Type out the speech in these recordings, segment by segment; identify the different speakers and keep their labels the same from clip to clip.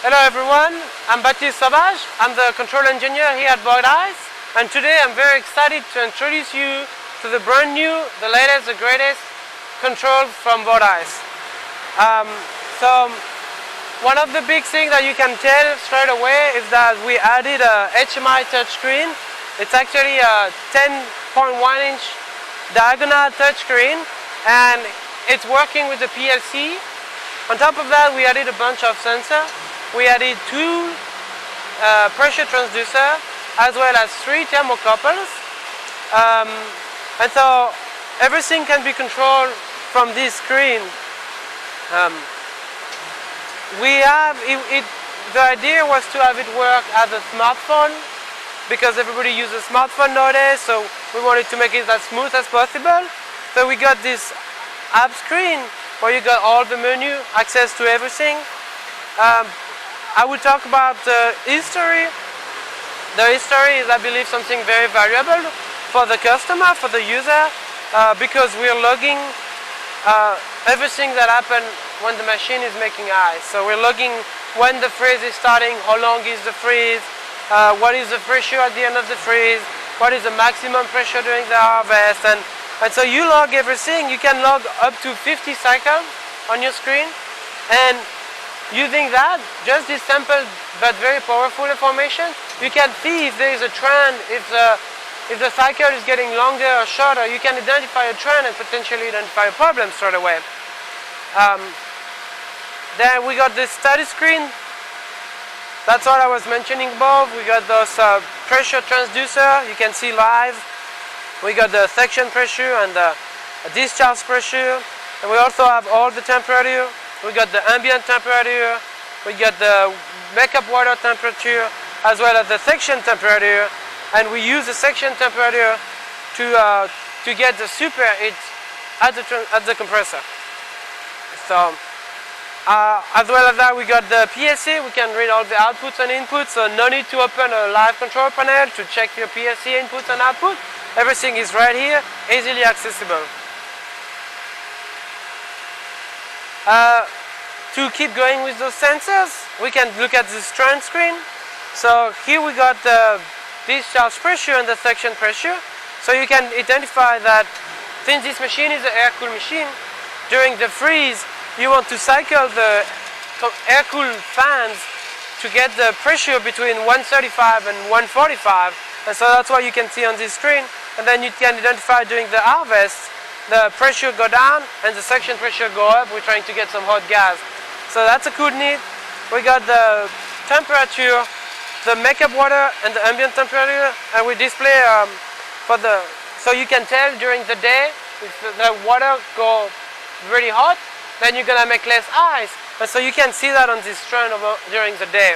Speaker 1: Hello everyone, I'm Baptiste Sauvage. I'm the control engineer here at Vogt Ice, and today I'm very excited to introduce you to the brand new, the latest, the greatest controls from Vogt Ice. So one of the big things that you can tell straight away is that we added a HMI touchscreen. It's actually a 10.1-inch diagonal touchscreen, and it's working with the PLC. On top of that, we added a bunch of sensors. We added 2 pressure transducers as well as 3 thermocouples. And so everything can be controlled from this screen. The idea was to have it work as a smartphone because everybody uses a smartphone nowadays, so we wanted to make it as smooth as possible. So we got this app screen where you got all the menu, access to everything. I will talk about the history. The history is, I believe, something very valuable for the customer, for the user, because we're logging everything that happened when the machine is making ice. So we're logging when the freeze is starting, how long is the freeze, what is the pressure at the end of the freeze, what is the maximum pressure during the harvest, and so you log everything. You can log up to 50 cycles on your screen, and using that, just this simple but very powerful information, you can see if there is a trend, if the cycle is getting longer or shorter. You can identify a trend and potentially identify a problem straight away. Then we got this study screen. That's what I was mentioning above. We got those pressure transducer. You can see live. We got the section pressure and the discharge pressure. And we also have all the temperature. We got the ambient temperature, we got the makeup water temperature, as well as the section temperature, and we use the section temperature to get the superheat at the compressor. So, as well as that, we got the PLC. We can read all the outputs and inputs, so no need to open a live control panel to check your PLC inputs and output. Everything is right here, easily accessible. To keep going with those sensors, we can look at this trend screen. So here we got the discharge pressure and the section pressure. So you can identify that since this machine is an air-cooled machine, during the freeze you want to cycle the air-cooled fans to get the pressure between 135 and 145. And so that's what you can see on this screen. And then you can identify during the harvest, the pressure go down and the section pressure go up. We're trying to get some hot gas. So that's a cool need. We got the temperature, the makeup water and the ambient temperature, and we display so you can tell during the day if the water go really hot, then you're gonna make less ice. And so you can see that on this trend during the day.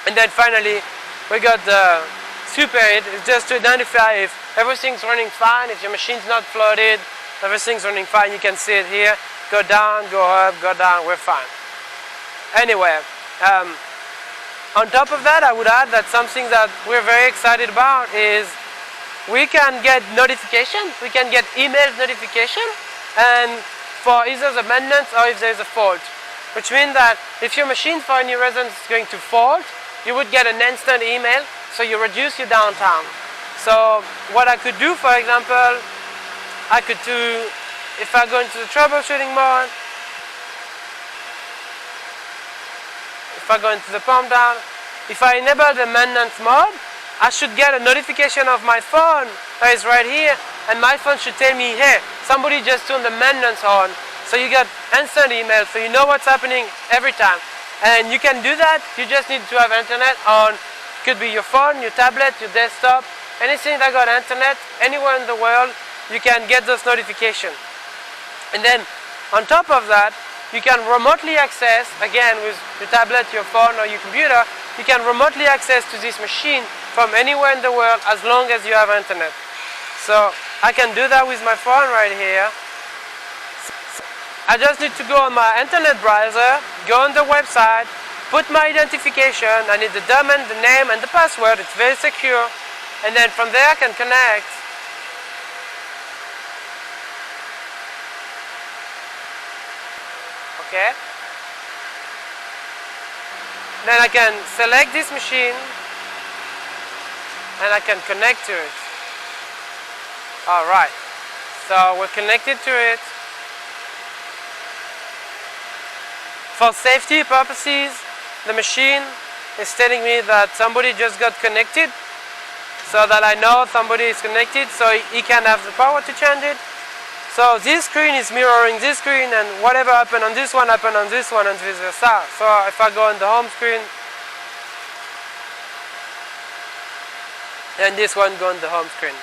Speaker 1: And then finally, we got the superheat. It's just to identify if everything's running fine, if your machine's not flooded, everything's running fine. You can see it here. Go down, go up, go down, we're fine. Anyway, on top of that, I would add that something that we're very excited about is we can get notifications. We can get email notification, and for either the maintenance or if there's a fault, which means that if your machine for any reason is going to fault, you would get an instant email, so you reduce your downtime. So what I could do, for example, if I go into the troubleshooting mode, if I go into the pump down, if I enable the maintenance mode, I should get a notification of my phone that is right here, and my phone should tell me, hey, somebody just turned the maintenance on. So you get instant email, so you know what's happening every time. And you can do that. You just need to have internet on. Could be your phone, your tablet, your desktop, anything that got internet anywhere in the world, you can get those notifications. And then on top of that, you can remotely access, again with your tablet, your phone or your computer, you can remotely access to this machine from anywhere in the world as long as you have internet. So I can do that with my phone right here. I just need to go on my internet browser, go on the website, put my identification. I need the domain, the name and the password. It's very secure. And then from there I can connect. Okay. Then I can select this machine and I can connect to it. Alright, so we're connected to it. For safety purposes, the machine is telling me that somebody just got connected, so that I know somebody is connected, so he can have the power to change it. So this screen is mirroring this screen, and whatever happened on this one happened on this one, and vice versa. So if I go on the home screen, and this one go on the home screen.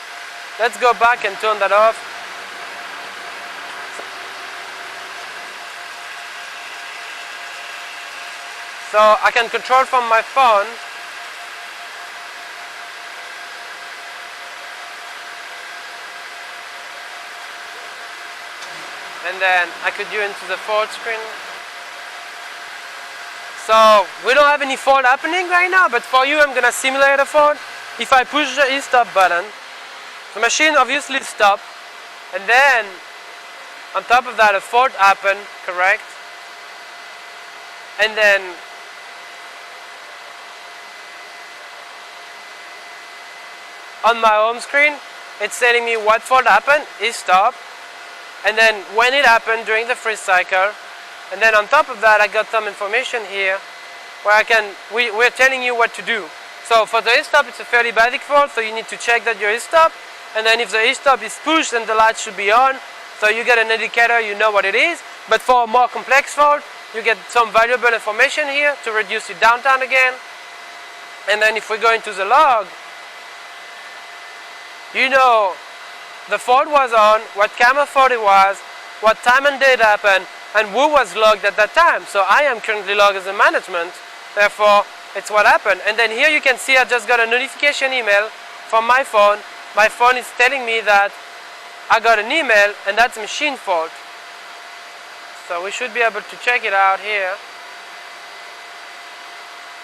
Speaker 1: Let's go back and turn that off. So I can control from my phone. And then I could go into the fault screen. So we don't have any fault happening right now, but for you I'm going to simulate a fault. If I push the e-stop button, the machine obviously stops, and then on top of that a fault happened, correct? And then on my home screen it's telling me what fault happened, e-stop, and then when it happened during the freeze cycle. And then on top of that I got some information here where we're telling you what to do. So for the e-stop it's a fairly basic fault, so you need to check that your e-stop, and then if the e-stop is pushed then the light should be on, so you get an indicator, you know what it is. But for a more complex fault you get some valuable information here to reduce your downtime again. And then if we go into the log, you know the fault was on, what kind of fault it was, what time and date happened, and who was logged at that time. So I am currently logged as a management, therefore it's what happened. And then here you can see I just got a notification email from my phone. My phone is telling me that I got an email, and that's machine fault. So we should be able to check it out here.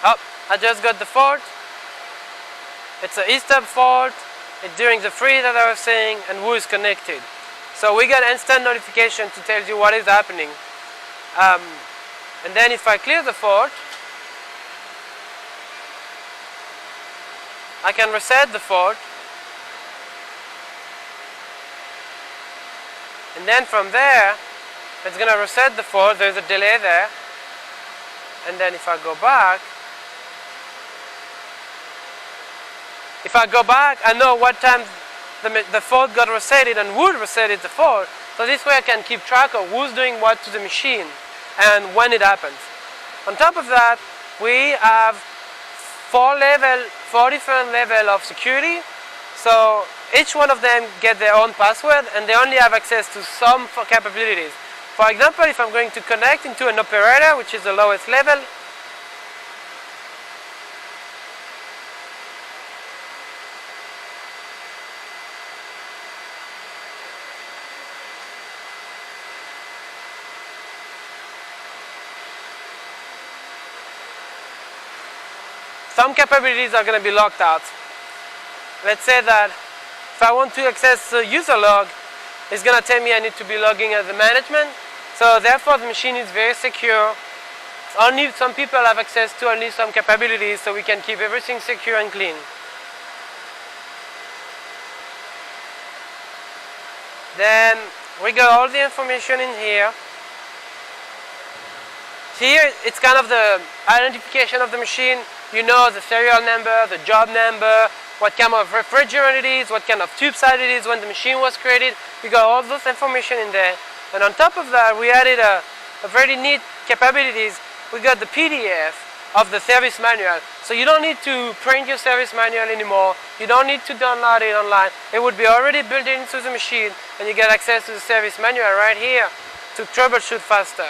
Speaker 1: Oh, I just got the fault. It's an e-stop fault. It's during the freeze that I was saying, and who is connected. So we got instant notification to tell you what is happening. And then if I clear the fault, I can reset the fault. And then from there, it's going to reset the fault. There's a delay there. And then if I go back, I know what time the fault got resetted and who resetted the fault. So this way I can keep track of who's doing what to the machine and when it happens. On top of that, we have four different levels of security. So each one of them get their own password, and they only have access to some capabilities. For example, if I'm going to connect into an operator, which is the lowest level, some capabilities are going to be locked out. Let's say that if I want to access the user log, it's going to tell me I need to be logging as a management. So therefore the machine is very secure. Only some people have access to only some capabilities, so we can keep everything secure and clean. Then we got all the information in here. Here it's kind of the identification of the machine. You know the serial number, the job number, what kind of refrigerant it is, what kind of tube size it is, when the machine was created. You got all those information in there. And on top of that, we added a very neat capabilities. We got the PDF of the service manual. So you don't need to print your service manual anymore. You don't need to download it online. It would be already built into the machine, and you get access to the service manual right here to troubleshoot faster.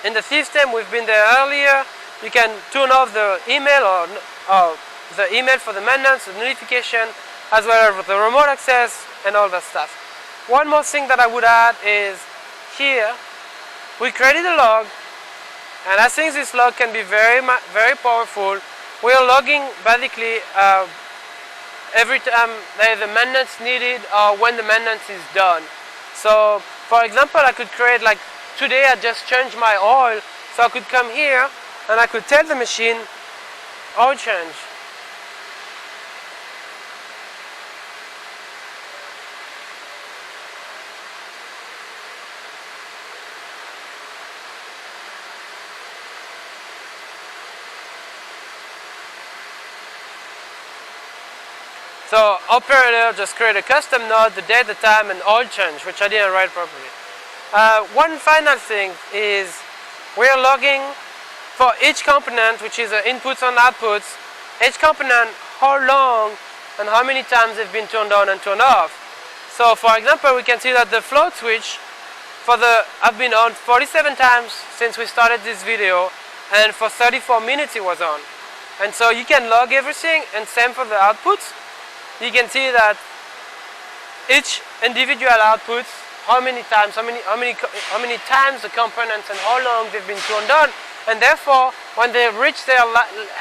Speaker 1: In the system, we've been there earlier. You can turn off the email or the email for the maintenance, the notification, as well as the remote access and all that stuff. One more thing that I would add is here we created a log, and I think this log can be very powerful. We are logging basically every time there is a maintenance needed or when the maintenance is done. So for example, I could create like today I just changed my oil, so I could come here and I could tell the machine oil change. So operator just create a custom node, the date, the time, and oil change, which I didn't write properly. One final thing is we're logging for each component, which is inputs and outputs, each component, how long and how many times they've been turned on and turned off. So for example, we can see that the float switch have been on 47 times since we started this video, and for 34 minutes it was on. And so you can log everything, and same for the outputs. You can see that each individual outputs, how many times the components and how long they've been turned on, and therefore when they reach their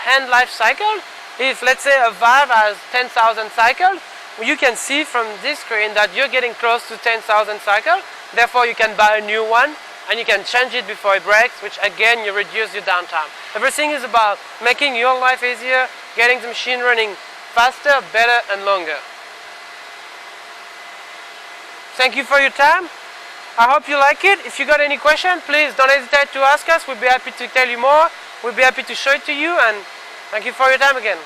Speaker 1: hand life cycle, if let's say a valve has 10,000 cycles, you can see from this screen that you're getting close to 10,000 cycles. Therefore you can buy a new one and you can change it before it breaks, which again you reduce your downtime. Everything is about making your life easier, getting the machine running faster, better, and longer. Thank you for your time. I hope you like it. If you got any question, please don't hesitate to ask us. We'll be happy to tell you more. We'll be happy to show it to you, and thank you for your time again.